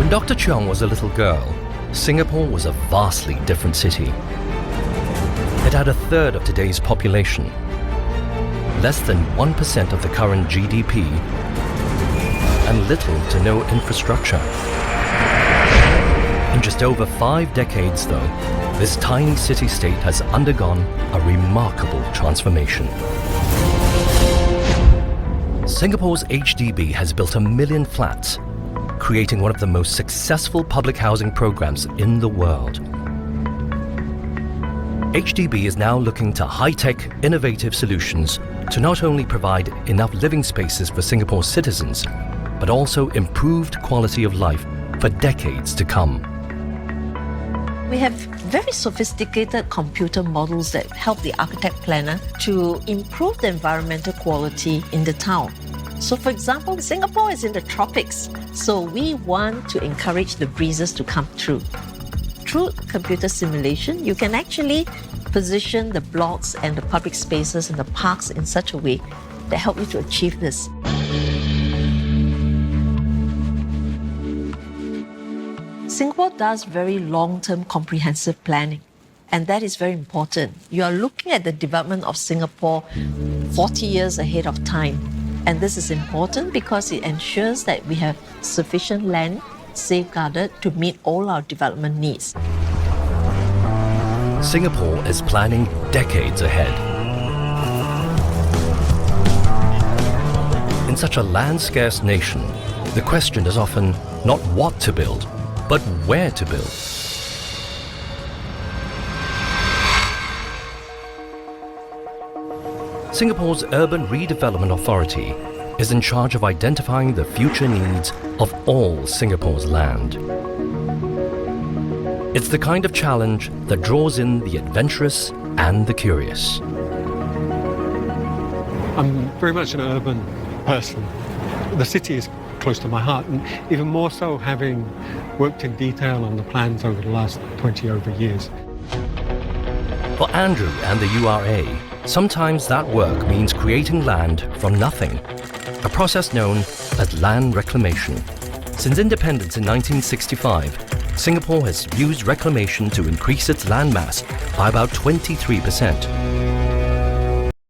When Dr. Cheong was a little girl, Singapore was a vastly different city. It had a third of today's population, less than 1% of the current GDP, and little to no infrastructure. In just over 5 decades, though, this tiny city-state has undergone a remarkable transformation. Singapore's HDB has built 1 million flats, creating one of the most successful public housing programs in the world. HDB is now looking to high-tech, innovative solutions to not only provide enough living spaces for Singapore's citizens, but also improved quality of life for decades to come. We have very sophisticated computer models that help the architect planner to improve the environmental quality in the town. So for example, Singapore is in the tropics, so we want to encourage the breezes to come through. Through computer simulation, you can actually position the blocks and the public spaces and the parks in such a way that help you to achieve this. Singapore does very long-term comprehensive planning, and that is very important. You are looking at the development of Singapore 40 years ahead of time. And this is important because it ensures that we have sufficient land safeguarded to meet all our development needs. Singapore is planning decades ahead. In such a land-scarce nation, the question is often not what to build, but where to build. Singapore's Urban Redevelopment Authority is in charge of identifying the future needs of all Singapore's land. It's the kind of challenge that draws in the adventurous and the curious. I'm very much an urban person. The city is close to my heart, and even more so having worked in detail on the plans over the last 20 over years. For Andrew and the URA, sometimes that work means creating land from nothing, a process known as land reclamation. Since independence in 1965, Singapore has used reclamation to increase its land mass by about 23%.